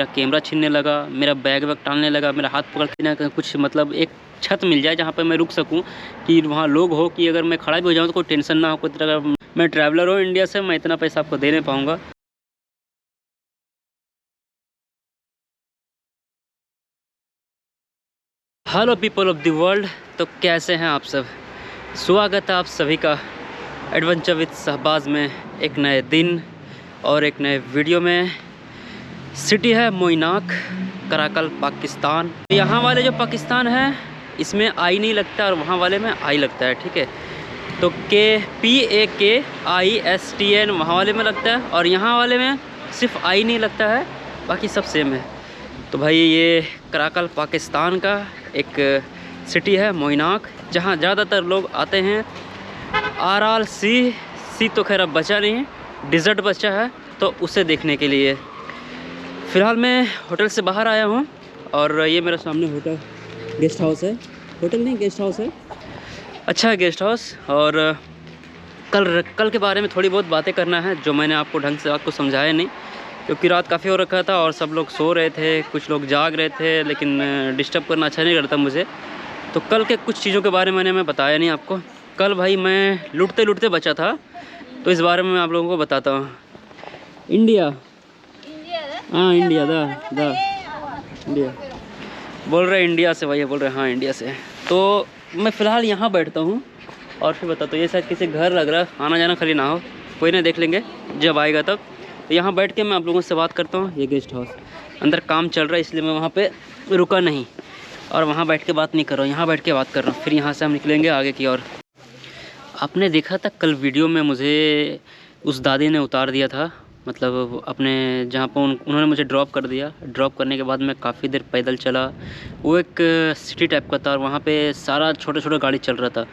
मेरा कैमरा छीनने लगा, मेरा बैग वैग टालने लगा, मेरा हाथ पकड़ के ना कुछ मतलब एक छत मिल जाए जहाँ पे मैं रुक सकूँ, कि वहाँ लोग हो, कि अगर मैं खड़ा भी हो जाऊँ तो कोई टेंशन ना हो, कोई तरह का। मैं ट्रैवलर हूँ इंडिया से, मैं इतना पैसा आपको दे नहीं पाऊँगा। Hello people of the world, तो कैसे हैं आप सब? स्वागत है आप सभी का एडवेंचर विद शहबाज में एक नए दिन और एक नए वीडियो में। सिटी है मोइनाक, कराकल, पाकिस्तान। यहाँ वाले जो पाकिस्तान है इसमें आई नहीं लगता और वहाँ वाले में आई लगता है, ठीक है। तो PAKISTN वहाँ वाले में लगता है और यहाँ वाले में सिर्फ आई नहीं लगता है, बाकी सब सेम है। तो भाई ये कराकल पाकिस्तान का एक सिटी है मोइनाक, जहाँ ज़्यादातर लोग आते हैं। आराल सी तो खैर अब बचा नहीं है, डिज़र्ट बचा है, तो उसे देखने के लिए। फ़िलहाल मैं होटल से बाहर आया हूँ और ये मेरे सामने होटल गेस्ट हाउस है। होटल नहीं, गेस्ट हाउस है। अच्छा है गेस्ट हाउस। और कल के बारे में थोड़ी बहुत बातें करना है जो मैंने आपको ढंग से आपको समझाया नहीं, क्योंकि रात काफ़ी हो रखा था और सब लोग सो रहे थे, कुछ लोग जाग रहे थे, लेकिन डिस्टर्ब करना अच्छा नहीं करता मुझे। तो कल के कुछ चीज़ों के बारे में मैं बताया नहीं आपको। कल भाई मैं लुटते लुटते बचा था, तो इस बारे में मैं आप लोगों को बताता हूँ। इंडिया, हाँ इंडिया, दा इंडिया बोल रहे, इंडिया से भैया बोल रहे, हाँ इंडिया से। तो मैं फ़िलहाल यहाँ बैठता हूँ और फिर बताता हूँ। ये शायद किसी घर लग रहा है, आना जाना खाली ना हो, कोई ना, देख लेंगे जब आएगा तब। तो यहाँ बैठ के मैं आप लोगों से बात करता हूँ। ये गेस्ट हाउस अंदर काम चल रहा है, इसलिए मैं वहाँ पे रुका नहीं और वहाँ बैठ के बात नहीं कर रहा हूँ, यहाँ बैठ के बात कर रहा हूँ। फिर यहाँ से हम निकलेंगे आगे की ओर। आपने देखा था कल वीडियो में मुझे उस दादी ने उतार दिया था, मतलब अपने जहाँ पर उन्होंने मुझे ड्रॉप कर दिया। ड्रॉप करने के बाद मैं काफ़ी देर पैदल चला। वो एक सिटी टाइप का था और वहाँ पे सारा छोटा छोटा गाड़ी चल रहा था।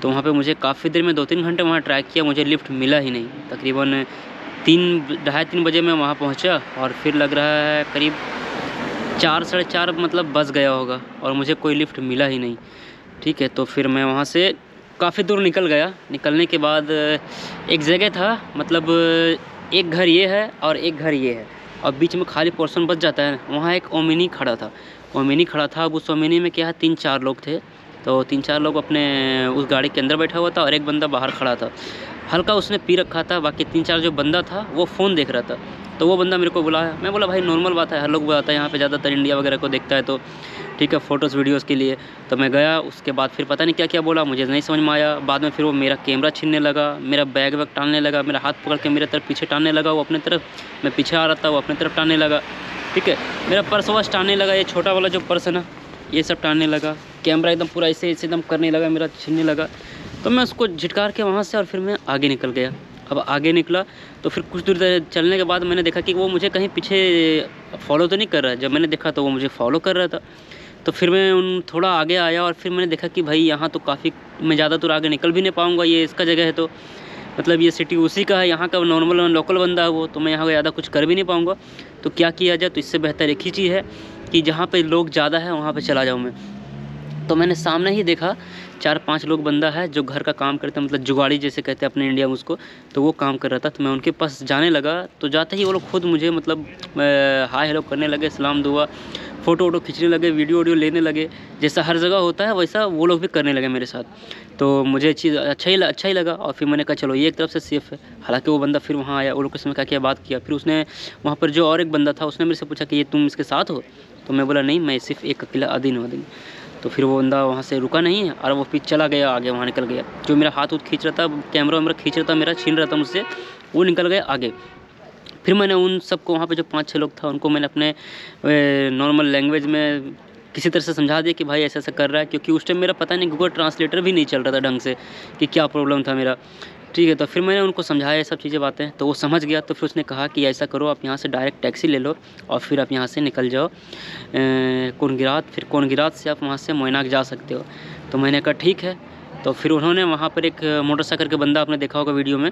तो वहाँ पे मुझे काफ़ी देर में 2-3 घंटे वहाँ ट्रैक किया, मुझे लिफ्ट मिला ही नहीं। तकरीबन 3-3:30 बजे मैं वहाँ पहुँचा और फिर लग रहा है करीब 4-4:30 मतलब बस गया होगा और मुझे कोई लिफ्ट मिला ही नहीं, ठीक है। तो फिर मैं वहाँ से काफ़ी दूर निकल गया। निकलने के बाद एक जगह था, मतलब एक घर ये है और एक घर ये है और बीच में खाली पोर्शन बच जाता है। वहाँ एक ओमिनी खड़ा था, अब उस ओमिनी में क्या है 3-4 लोग थे। तो 3-4 लोग अपने उस गाड़ी के अंदर बैठा हुआ था और एक बंदा बाहर खड़ा था। हल्का उसने पी रखा था, बाकी 3-4 जो बंदा था वो फ़ोन देख रहा था। तो वो बंदा मेरे को बुलाया। मैं बोला भाई नॉर्मल बात है, हर लोग बुलाता है यहाँ पे, ज़्यादातर इंडिया वगैरह को देखता है, तो ठीक है फ़ोटोज़ वीडियोज़ के लिए। तो मैं गया, उसके बाद फिर पता नहीं क्या क्या बोला, मुझे नहीं समझ में आया। बाद में फिर वो मेरा कैमरा छीनने लगा, मेरा बैग वैग टालने लगा, मेरा हाथ पकड़ के मेरे तरफ पीछे टालने लगा, वो अपने तरफ, मैं पीछे आ रहा था, वो अपने तरफ टालने लगा, ठीक है। मेरा पर्स वर्स टालने लगा, ये छोटा वाला जो पर्स है ना, ये सब टालने लगा। कैमरा एकदम पूरा ऐसे एकदम करने लगा, मेरा छीनने लगा। तो मैं उसको झिटकार के वहाँ से और फिर मैं आगे निकल गया। अब आगे निकला तो फिर कुछ दूर चलने के बाद मैंने देखा कि वो मुझे कहीं पीछे फॉलो तो नहीं कर रहा है। जब मैंने देखा तो वो मुझे फॉलो कर रहा था। तो फिर मैं थोड़ा आगे आया और फिर मैंने देखा कि भाई यहाँ तो काफ़ी, मैं ज़्यादा दूर आगे निकल भी नहीं पाऊँगा, ये इसका जगह है, तो मतलब ये सिटी उसी का है, यहाँ का नॉर्मल लोकल बंदा है वो, तो मैं यहाँ ज़्यादा कुछ कर भी नहीं पाऊँगा। तो क्या किया जाए, तो इससे बेहतर एक ही चीज़ है कि जहाँ पर लोग ज़्यादा है वहाँ पर चला जाऊँ मैं। तो मैंने सामने ही देखा 4-5 लोग बंदा है जो घर का काम करते हैं, मतलब जुगाड़ी जैसे कहते हैं अपने इंडिया में उसको। तो वो काम कर रहा था, तो मैं उनके पास जाने लगा। तो जाते ही वो लोग खुद मुझे मतलब हाय हेलो करने लगे, सलाम दुआ, फ़ोटो वोटो खींचने लगे, वीडियो लेने लगे। जैसा हर जगह होता है वैसा वो लोग भी करने लगे मेरे साथ। तो मुझे चीज़ अच्छा ही लगा और फिर मैंने कहा चलो ये एक तरफ से सेफ़ है। हालांकि वो बंदा फिर वहाँ आया, वो लोग के समय क्या बात किया। फिर उसने वहाँ पर जो और एक बंदा था उसने मेरे से पूछा कि ये तुम इसके साथ हो? तो मैं बोला नहीं, मैं सिर्फ एक अकेला आदमी हूँ। तो फिर वो बंदा वहाँ से रुका नहीं और वो फिर चला गया आगे, वहाँ निकल गया। जो मेरा हाथ खींच रहा था, कैमरा वैमरा खींच रहा था, मेरा छीन रहा था मुझसे, वो निकल गया आगे। फिर मैंने उन सबको, वहाँ पे जो 5-6 लोग था, उनको मैंने अपने नॉर्मल लैंग्वेज में किसी तरह से समझा दिया कि भाई ऐसा ऐसा कर रहा है, क्योंकि उस टाइम मेरा पता नहीं गूगल ट्रांसलेटर भी नहीं चल रहा था ढंग से कि क्या प्रॉब्लम था मेरा, ठीक है। तो फिर मैंने उनको समझाया ये सब चीज़ें बातें, तो वो समझ गया। तो फिर उसने कहा कि ऐसा करो, आप यहाँ से डायरेक्ट टैक्सी ले लो और फिर आप यहाँ से निकल जाओ कोनगिरात, फिर कोनगिरात से आप वहाँ से मोइनाक जा सकते हो। तो मैंने कहा ठीक है। तो फिर उन्होंने वहाँ पर एक मोटरसाइकिल के बंदा, आपने देखा होगा वीडियो में,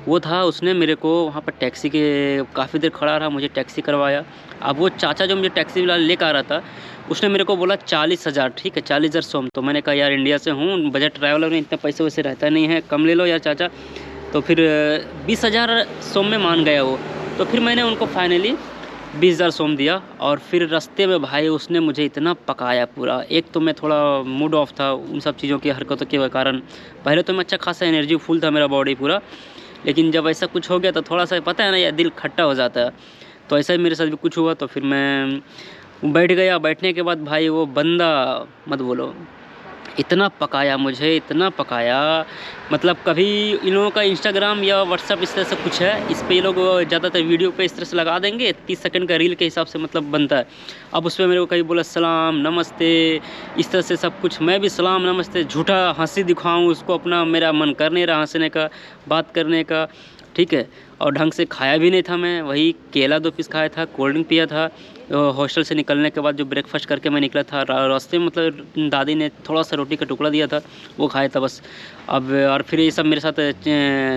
वो था, उसने मेरे को वहाँ पर टैक्सी के काफ़ी देर खड़ा रहा, मुझे टैक्सी करवाया। अब वो चाचा जो मुझे टैक्सी लेकर आ रहा था, उसने मेरे को बोला 40,000, ठीक है, 40,000 सोम। तो मैंने कहा यार इंडिया से हूँ, बजट ट्रैवलर में इतने पैसे वैसे रहता नहीं है, कम ले लो यार चाचा। तो फिर 20,000 सोम में मान गया वो। तो फिर मैंने उनको फाइनली 20,000 सोम दिया। और फिर रास्ते में भाई उसने मुझे इतना पकाया पूरा। एक तो मैं थोड़ा मूड ऑफ था उन सब चीज़ों की हरकतों के कारण। पहले तो मैं अच्छा खासा एनर्जी फुल था मेरा बॉडी पूरा, लेकिन जब ऐसा कुछ हो गया तो थोड़ा सा पता है ना यार, दिल खट्टा हो जाता है। तो ऐसा ही मेरे साथ भी कुछ हुआ। तो फिर मैं बैठ गया। बैठने के बाद भाई वो बंदा मत बोलो, इतना पकाया मुझे, इतना पकाया। मतलब कभी इन लोगों का इंस्टाग्राम या व्हाट्सअप इस तरह से कुछ है, इस पे ये लोग ज़्यादातर वीडियो पे इस तरह से लगा देंगे, 30 सेकंड का रील के हिसाब से मतलब बनता है। अब उस पर मेरे को कभी बोला सलाम नमस्ते, इस तरह से सब कुछ। मैं भी सलाम नमस्ते झूठा हंसी दिखाऊं उसको, अपना मेरा मन कर नहीं रहा हंसने का, बात करने का, ठीक है। और ढंग से खाया भी नहीं था मैं, वही केला 2 पीस खाया था, कोल्ड ड्रिंक पिया था। हॉस्टल से निकलने के बाद जो ब्रेकफास्ट करके मैं निकला था, रास्ते में मतलब दादी ने थोड़ा सा रोटी का टुकड़ा दिया था, वो खाया था बस। अब और फिर ये सब मेरे साथ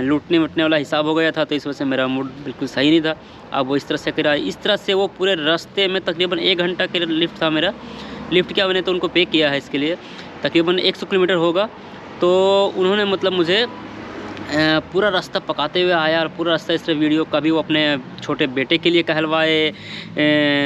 लूटने वूटने वाला हिसाब हो गया था, तो इस वजह से मेरा मूड बिल्कुल सही नहीं था। अब वो इस तरह से करा, इस तरह से वो पूरे रास्ते में तकरीबन 1 घंटा के लिफ्ट था मेरा। लिफ्ट क्या, मैंने तो उनको पे किया है इसके लिए, तकरीबन 100 किलोमीटर होगा। तो उन्होंने मतलब मुझे पूरा रास्ता पकाते हुए आया, और पूरा रास्ता इस तरह वीडियो, कभी वो अपने छोटे बेटे के लिए कहलवाए,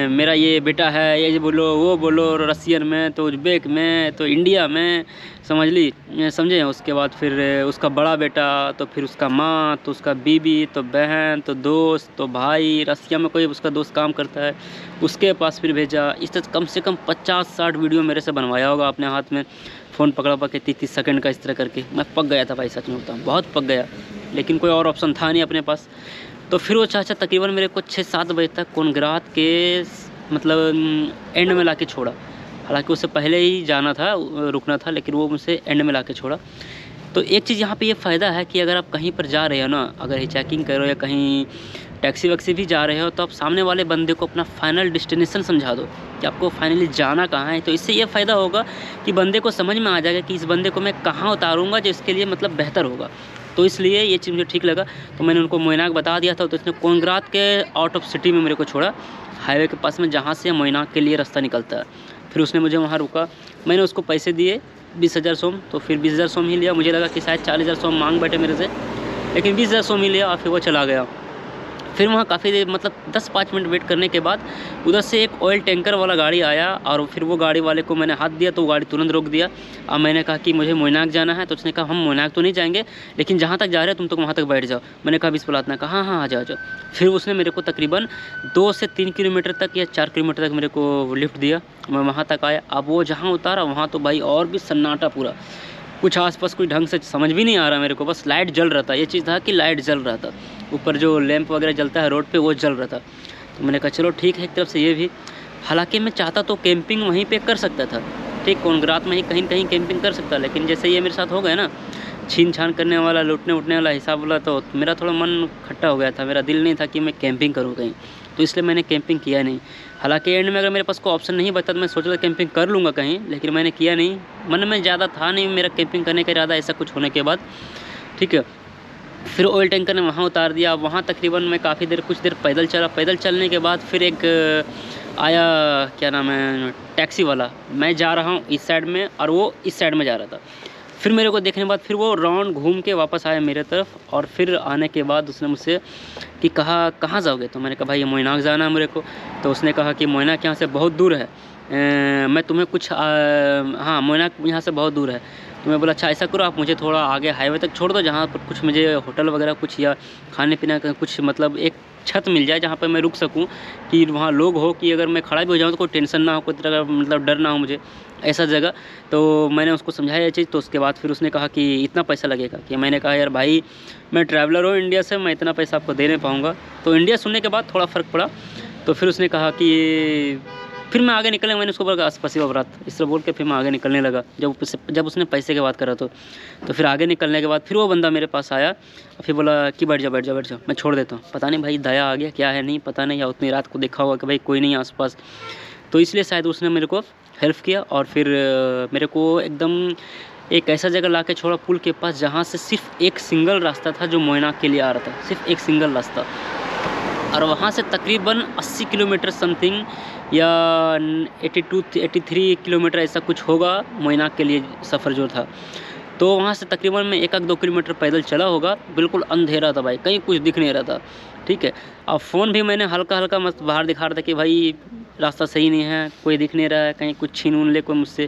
मेरा ये बेटा है, ये बोलो वो बोलो, रसियन में तो उज़्बेक में तो इंडिया में, समझे। उसके बाद फिर उसका बड़ा बेटा, तो फिर उसका माँ, तो उसका बीबी, तो बहन, तो दोस्त, तो भाई, रसिया में कोई उसका दोस्त काम करता है उसके पास फिर भेजा। इस तरह कम से कम 50-60 वीडियो मेरे से बनवाया होगा अपने हाथ में, फ़ोन पकड़ा के 30 सेकंड का इस तरह करके। मैं पक गया था भाई, सच में होता हूँ, बहुत पक गया, लेकिन कोई और ऑप्शन था नहीं अपने पास। तो फिर वो चाचा तकरीबन मेरे को 6-7 बजे तक कोनग्रात के मतलब एंड में ला के छोड़ा। हालांकि उससे पहले ही जाना था, रुकना था, लेकिन वो मुझसे एंड में ला के छोड़ा। तो एक चीज़ यहाँ पे ये फ़ायदा है कि अगर आप कहीं पर जा रहे हो ना, अगर हिचहाइकिंग कर रहे हो या कहीं टैक्सी वैक्सी भी जा रहे हो, तो आप सामने वाले बंदे को अपना फाइनल डेस्टिनेशन समझा दो कि आपको फाइनली जाना कहाँ है। तो इससे ये फ़ायदा होगा कि बंदे को समझ में आ जाएगा कि इस बंदे को मैं कहाँ उतारूँगा जो इसके लिए मतलब बेहतर होगा। तो इसलिए ये चीज़ मुझे ठीक लगा। तो मैंने उनको मोइनाक बता दिया था, तो इसने कोनग्रात के आउट ऑफ सिटी में मेरे को छोड़ा, हाईवे के पास में, जहाँ से मोइनाक के लिए रास्ता निकलता है। फिर उसने मुझे वहाँ रुका, मैंने उसको पैसे दिए 20,000 सोम। तो फिर 20,000 सोम ही लिया। मुझे लगा कि शायद 40,000 सोम मांग बैठे मेरे से, लेकिन 20,000 सोम ही लिया और फिर वो चला गया। फिर वहाँ काफ़ी देर मतलब 10-5 मिनट वेट करने के बाद उधर से एक ऑयल टैंकर वाला गाड़ी आया, और फिर वो गाड़ी वाले को मैंने हाथ दिया तो वो गाड़ी तुरंत रोक दिया। अब मैंने कहा कि मुझे मोइनाक जाना है, तो उसने कहा हम मोइनाक तो नहीं जाएंगे, लेकिन जहाँ तक जा रहे हो तुम तो वहाँ तक बैठ जाओ। मैंने कहा बिस्मिल्लाह, ने कहा हाँ आ जाओ। फिर उसने मेरे को तकरीबन 2 से 3 किलोमीटर तक या 4 किलोमीटर तक मेरे को लिफ्ट दिया, मैं वहाँ तक आया। अब वो जहाँ उतारा वहाँ तो भाई और भी सन्नाटा पूरा, कुछ आसपास कोई ढंग से समझ भी नहीं आ रहा मेरे को, बस लाइट जल रहा था। ये चीज़ था कि लाइट जल रहा था, ऊपर जो लैंप वगैरह जलता है रोड पे वो जल रहा था। तो मैंने कहा चलो ठीक है, एक तरफ से ये भी। हालांकि मैं चाहता तो कैंपिंग वहीं पे कर सकता था, ठीक, कोनग्रात में ही कहीं कहीं कैंपिंग कर सकता, लेकिन जैसे ये मेरे साथ हो गया ना, छीन छान करने वाला, लूटने उठने वाला हिसाब वाला, तो मेरा थोड़ा मन खट्टा हो गया था। मेरा दिल नहीं था कि मैं कैंपिंग करूँ कहीं, तो इसलिए मैंने कैंपिंग किया नहीं। हालांकि एंड में अगर मेरे पास कोई ऑप्शन नहीं बचा तो मैं सोचा था कैंपिंग कर लूँगा कहीं, लेकिन मैंने किया नहीं। मन में ज़्यादा था नहीं मेरा कैंपिंग करने का इरादा, ऐसा कुछ होने के बाद, ठीक है। फिर ऑयल टैंकर ने वहाँ उतार दिया। वहाँ तकरीबन मैं काफ़ी देर, कुछ देर पैदल चला। पैदल चलने के बाद फिर एक आया, क्या नाम है, टैक्सी वाला। मैं जा रहा हूँ इस साइड में और वो इस साइड में जा रहा था। फिर मेरे को देखने के बाद फिर वो राउंड घूम के वापस आया मेरे तरफ, और फिर आने के बाद उसने मुझसे कि कहाँ जाओगे। तो मैंने कहा भाई ये मोइनाक जाना है मेरे को। तो उसने कहा कि मोइनाक यहाँ से बहुत दूर है, मैं तुम्हें कुछ हाँ मोइनाक यहाँ से बहुत दूर है। तो मैं बोला अच्छा ऐसा करो, आप मुझे थोड़ा आगे हाईवे तक छोड़ दो, जहाँ पर कुछ मुझे होटल वगैरह कुछ या खाने पीने का कुछ मतलब एक छत मिल जाए जहाँ पर मैं रुक सकूँ, कि वहाँ लोग हो, कि अगर मैं खड़ा भी हो जाऊँ तो कोई टेंशन ना हो, कोई तरह का मतलब डर ना हो मुझे, ऐसा जगह। तो मैंने उसको समझाया ये चीज़। तो उसके बाद फिर उसने कहा कि इतना पैसा लगेगा। कि मैंने कहा यार भाई मैं ट्रैवलर हूँ इंडिया से, मैं इतना पैसा आपको दे नहीं पाऊँगा। तो इंडिया सुनने के बाद थोड़ा फ़र्क पड़ा। तो फिर उसने कहा कि फिर मैं आगे निकलने, मैंने उसको बोला स्पसिबा ब्रात, इस तरह बोल के फिर मैं आगे निकलने लगा। जब उसने पैसे की बात करा तो फिर आगे निकलने के बाद फिर वो बंदा मेरे पास आया, फिर बोला कि बैठ जाओ, मैं छोड़ देता हूँ। पता नहीं भाई दया आ गया क्या है, नहीं पता नहीं, या उतनी रात को देखा होगा कि भाई कोई नहीं आसपास, तो इसलिए शायद उसने मेरे को हेल्प किया। और फिर मेरे को एकदम एक ऐसा जगह ला के छोड़ा पुल के पास, जहाँ से सिर्फ एक सिंगल रास्ता था जो मोइनाक के लिए आ रहा था, सिर्फ एक सिंगल रास्ता। और वहाँ से तकरीबन 80 किलोमीटर समथिंग या 82-83 किलोमीटर ऐसा कुछ होगा मोइनाक के लिए सफ़र जो था। तो वहाँ से तकरीबन मैं 1-2 किलोमीटर पैदल चला होगा। बिल्कुल अंधेरा था भाई, कहीं कुछ दिख नहीं रहा था, ठीक है। और फ़ोन भी मैंने हल्का मस्त बाहर दिखा रहा था कि भाई रास्ता सही नहीं है, कोई दिख नहीं रहा है, कहीं कुछ छीन उन ले कोई मुझसे।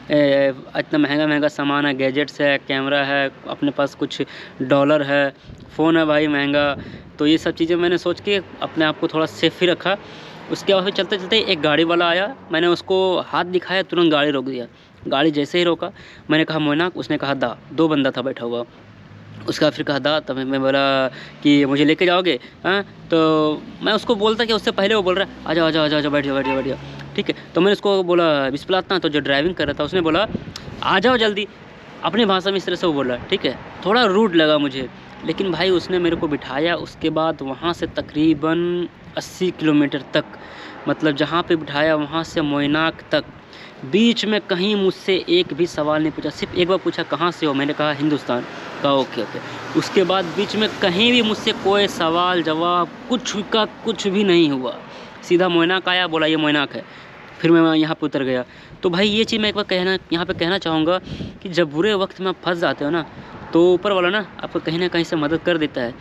इतना महंगा सामान है, गैजेट्स है, कैमरा है, अपने पास कुछ डॉलर है, फ़ोन है भाई महंगा। तो ये सब चीज़ें मैंने सोच के अपने आप को थोड़ा सेफ ही रखा। उसके बाद फिर चलते एक गाड़ी वाला आया, मैंने उसको हाथ दिखाया, तुरंत गाड़ी रोक दिया। गाड़ी जैसे ही रोका, मैंने कहा मोइनाक, उसने कहा दा। 2 बंदा था बैठा हुआ। उसका फिर कहा दा, तब मैं बोला कि मुझे लेके जाओगे? हाँ, तो मैं उसको बोलता कि उससे पहले वो बोल रहा है आ जाओ बैठ जाओ, ठीक है। तो मैंने उसको बोला बिस्मिल्लाह, तो जो ड्राइविंग कर रहा था उसने बोला आ जाओ जल्दी, अपनी भाषा में इस तरह से वो बोल रहा है, ठीक है। थोड़ा रूड लगा मुझे, लेकिन भाई उसने मेरे को बिठाया। उसके बाद वहाँ से तकरीबन 80 किलोमीटर तक, मतलब जहाँ पे बिठाया वहाँ से मोइनाक तक, बीच में कहीं मुझसे एक भी सवाल नहीं पूछा। सिर्फ एक बार पूछा कहाँ से हो, मैंने कहा हिंदुस्तान का, ओके। उसके बाद बीच में कहीं भी मुझसे कोई सवाल जवाब कुछ भी नहीं हुआ। सीधा मोइनाक आया, बोला ये मोइनाक है, फिर मैं यहाँ पे उतर गया। तो भाई ये चीज़ मैं एक बार यहाँ पे कहना चाहूँगा कि जब बुरे वक्त में आप फंस जाते हो ना, तो ऊपर वाला ना आपको कहीं ना कहीं से मदद कर देता है।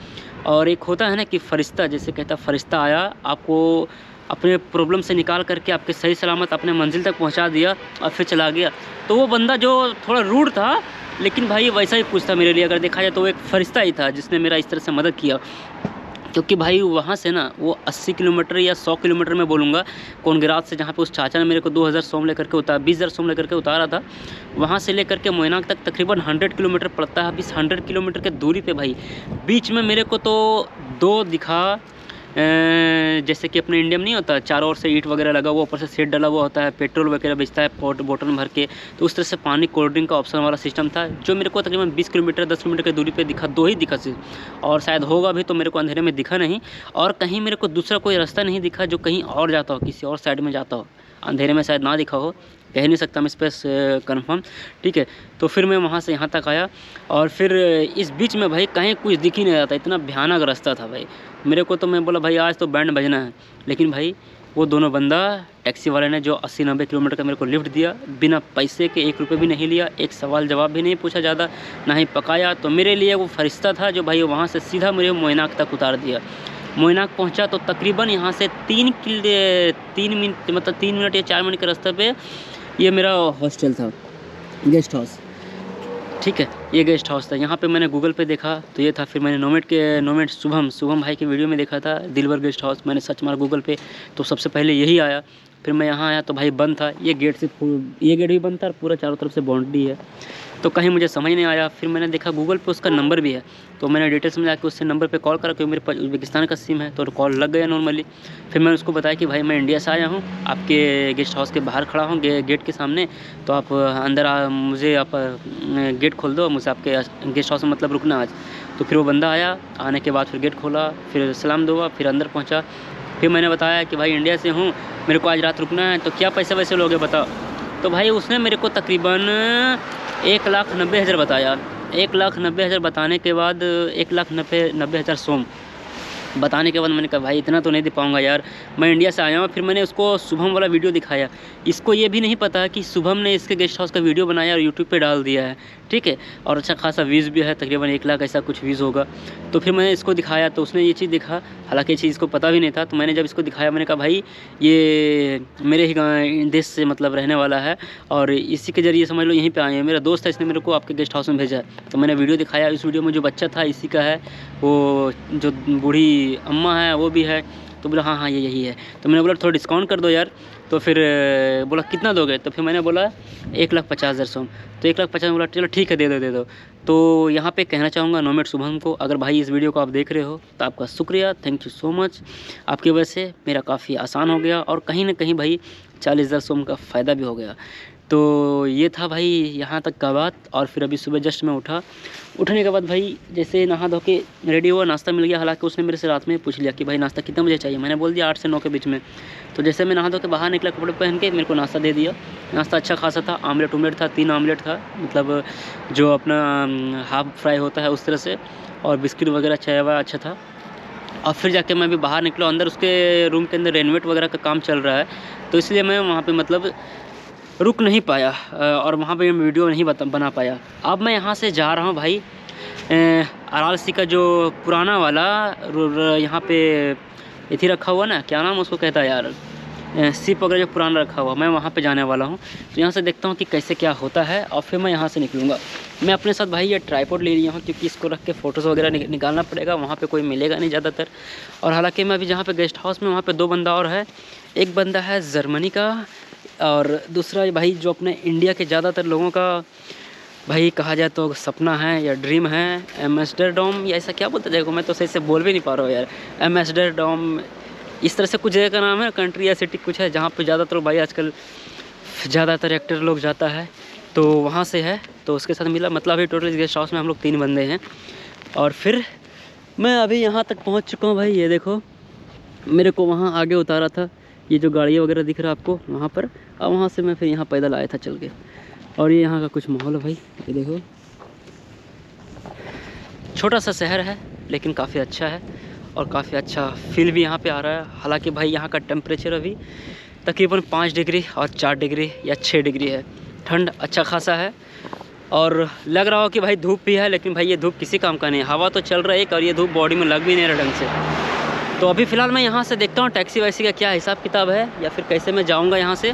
और एक होता है ना कि फ़रिश्ता, जैसे कहता फ़रिश्ता आया, आपको अपने प्रॉब्लम से निकाल करके आपके सही सलामत अपने मंजिल तक पहुंचा दिया और फिर चला गया। तो वो बंदा जो थोड़ा रूड था, लेकिन भाई वैसा ही कुछ था मेरे लिए। अगर देखा जाए तो वो एक फ़रिश्ता ही था जिसने मेरा इस तरह से मदद किया। क्योंकि भाई वहाँ से ना वो 80 किलोमीटर या 100 किलोमीटर मैं बोलूँगा, कोनगिरात से, जहाँ पे उस चाचा ने मेरे को 20,000 सोम लेकर के 20,000 सोम लेकर के उतारा था, वहाँ से लेकर के मोइनाक तक तकरीबन 100 किलोमीटर पड़ता है। अब इस 100 किलोमीटर के दूरी पे भाई बीच में मेरे को तो 2 दिखा, जैसे कि अपने इंडिया में नहीं होता चारों ओर से ईंट वगैरह लगा हुआ, ऊपर से शेड डला हुआ होता है, पेट्रोल वगैरह बेचता है बोतल में भर के, तो उस तरह से पानी कोल्ड ड्रिंक का ऑप्शन वाला सिस्टम था, जो मेरे को तकरीबन 20 किलोमीटर 10 किलोमीटर की दूरी पे दिखा। 2 ही दिखा सिर्फ, और शायद होगा भी तो मेरे को अंधेरे में दिखा नहीं। और कहीं मेरे को दूसरा कोई रास्ता नहीं दिखा जो कहीं और जाता हो, किसी और साइड में जाता हो। अंधेरे में शायद ना दिखा हो, कह नहीं सकता मैं इस पर कन्फर्म, ठीक है। तो फिर मैं वहाँ से यहाँ तक आया, और फिर इस बीच में भाई कहीं कुछ दिख ही नहीं रहा था, इतना भयानक रास्ता था भाई मेरे को। तो मैं बोला भाई आज तो बैंड बजना है। लेकिन भाई वो दोनों बंदा टैक्सी वाले ने जो 80-90 किलोमीटर का मेरे को लिफ्ट दिया, बिना पैसे के 1 रुपये भी नहीं लिया, एक सवाल जवाब भी नहीं पूछा ज़्यादा, ना ही पकाया। तो मेरे लिए वो फ़रिश्ता था जो भाई वहाँ से सीधा मेरे मोइनाक तक उतार दिया। मोइनाक पहुंचा तो तकरीबन यहाँ से 3 मिनट, मतलब 3 मिनट या 4 मिनट के रास्ते पे ये मेरा हॉस्टल था, गेस्ट हाउस, ठीक है। ये गेस्ट हाउस था। यहाँ पे मैंने गूगल पे देखा तो ये था। फिर मैंने नोमेट शुभम भाई की वीडियो में देखा था दिलवर गेस्ट हाउस। मैंने सर्च मारा गूगल पे तो सबसे पहले यही आया। फिर मैं यहाँ आया तो भाई बंद था, ये गेट भी बंद था और पूरा चारों तरफ से बाउंड्री है, तो कहीं मुझे समझ नहीं आया। फिर मैंने देखा गूगल पे उसका नंबर भी है, तो मैंने डिटेल्स में जाकर उससे नंबर पे कॉल करा, क्योंकि मेरे पास उज़्बेकिस्तान का सिम है, तो कॉल लग गया नॉर्मली। फिर मैंने उसको बताया कि भाई मैं इंडिया से आया हूँ, आपके गेस्ट हाउस के बाहर खड़ा हूँ गेट के सामने, तो आप अंदर मुझे आप गेट खोल दो, मुझे आपके गेस्ट हाउस में मतलब रुकना आज। तो फिर वो बंदा आया, आने के बाद फिर गेट खोला, फिर सलाम दुआ, फिर अंदर पहुँचा। फिर मैंने बताया कि भाई इंडिया से हूँ, मेरे को आज रात रुकना है, तो क्या पैसे वैसे लोगे बताओ। तो भाई उसने मेरे को तकरीबन 1,90,000 बताया। 1,90,000 बताने के बाद 1,90,000 सोम बताने के बाद मैंने कहा भाई इतना तो नहीं दे पाऊँगा यार, मैं इंडिया से आया हूँ। फिर मैंने उसको शुभम वाला वीडियो दिखाया। इसको ये भी नहीं पता कि शुभम ने इसके गेस्ट हाउस का वीडियो बनाया और यूट्यूब पे डाल दिया है, ठीक है। और अच्छा खासा व्यूज़ भी है, तकरीबन 1 लाख ऐसा कुछ व्यूज़ होगा। तो फिर मैंने इसको दिखाया तो उसने ये चीज़ दिखा, हालांकि ये चीज़ इसको पता भी नहीं था। तो मैंने जब इसको दिखाया मैंने कहा भाई ये मेरे ही देश से मतलब रहने वाला है और इसी के ज़रिए समझ लो यहीं पे आए हैं, मेरा दोस्त है, इसने मेरे को आपके गेस्ट हाउस में भेजा है। तो मैंने वीडियो दिखाया, इस वीडियो में जो बच्चा था इसी का है, वो जो बूढ़ी अम्मा है वो भी है। तो बोला हाँ ये यही है। तो मैंने बोला थोड़ा डिस्काउंट कर दो यार। तो फिर बोला कितना दोगे। तो फिर मैंने बोला 1,50,000 सोम। तो 1,50,000 बोला चलो ठीक है दे दो। तो यहाँ पे कहना चाहूँगा नोमेड शुभम को, अगर भाई इस वीडियो को आप देख रहे हो तो आपका शुक्रिया, थैंक यू सो मच। आपकी वजह से मेरा काफ़ी आसान हो गया और कहीं ना कहीं भाई 40,000 सोम का फ़ायदा भी हो गया। तो ये था भाई यहाँ तक का बात। और फिर अभी सुबह जस्ट मैं उठने के बाद भाई जैसे नहा धो के रेडी हुआ, नाश्ता मिल गया। हालांकि उसने मेरे से रात में पूछ लिया कि भाई नाश्ता कितने बजे चाहिए, मैंने बोल दिया 8 से 9 के बीच में। तो जैसे मैं नहा धो के बाहर निकला कपड़े पहन के, मेरे को नाश्ता दे दिया। नाश्ता अच्छा खासा था, आमलेट था, 3 आमलेट था, मतलब जो अपना हाफ फ्राई होता है उस तरह से, और बिस्किट वगैरह चाय वाय अच्छा था। और फिर जाके मैं भी बाहर निकला, अंदर उसके रूम के अंदर रेनोवेट वगैरह का काम चल रहा है, तो इसलिए मैं वहाँ पे मतलब रुक नहीं पाया और वहाँ पे मैं वीडियो नहीं बना पाया। अब मैं यहाँ से जा रहा हूँ भाई वाराणसी का जो पुराना वाला यहाँ पे इथी रखा हुआ ना, क्या नाम उसको कहता है यार, शिप वगैरह जो पुराना रखा हुआ, मैं वहाँ पे जाने वाला हूँ। तो यहाँ से देखता हूँ कि कैसे क्या होता है और फिर मैं यहाँ से निकलूँगा। मैं अपने साथ भाई ये ट्राइपॉड ले लिया हूँ क्योंकि इसको रख के फ़ोटोज़ वगैरह निकालना पड़ेगा, वहाँ पे कोई मिलेगा नहीं ज़्यादातर। और हालांकि मैं अभी जहाँ पे गेस्ट हाउस में, वहाँ पे 2 बंदा और है। एक बंदा है जर्मनी का और दूसरा भाई जो अपने इंडिया के ज़्यादातर लोगों का भाई कहा जाए तो सपना है या ड्रीम है, एम्स्टर्डम या ऐसा क्या बोलते जगह को, मैं तो सही से बोल भी नहीं पा रहा हूँ यार, एम्स्टर्डम इस तरह से कुछ जगह का नाम है, कंट्री या सिटी कुछ है, जहाँ पे ज़्यादातर भाई आजकल ज़्यादातर एक्टर लोग जाता है, तो वहाँ से है। तो उसके साथ मिला, मतलब अभी टोटल गेस्ट हाउस में हम लोग 3 बंदे हैं। और फिर मैं अभी यहाँ तक पहुँच चुका हूँ भाई। ये देखो मेरे को वहाँ आगे उतारा था, ये जो गाड़ियाँ वगैरह दिख रहा है आपको वहाँ पर, और वहाँ से मैं फिर यहाँ पैदल आया था चल के। और ये यहाँ का कुछ माहौल है भाई, ये देखो छोटा सा शहर है लेकिन काफ़ी अच्छा है और काफ़ी अच्छा फील भी यहाँ पे आ रहा है। हालांकि भाई यहाँ का टेम्परेचर अभी तकरीबन 5 डिग्री और 4 डिग्री या 6 डिग्री है, ठंड अच्छा खासा है। और लग रहा हो कि भाई धूप भी है, लेकिन भाई ये धूप किसी काम का नहीं है, हवा तो चल रहा है एक, और ये धूप बॉडी में लग भी नहीं रहा ढंग से। तो अभी फ़िलहाल मैं यहाँ से देखता हूँ टैक्सी वैक्सी का क्या हिसाब किताब है या फिर कैसे मैं जाऊँगा यहाँ से।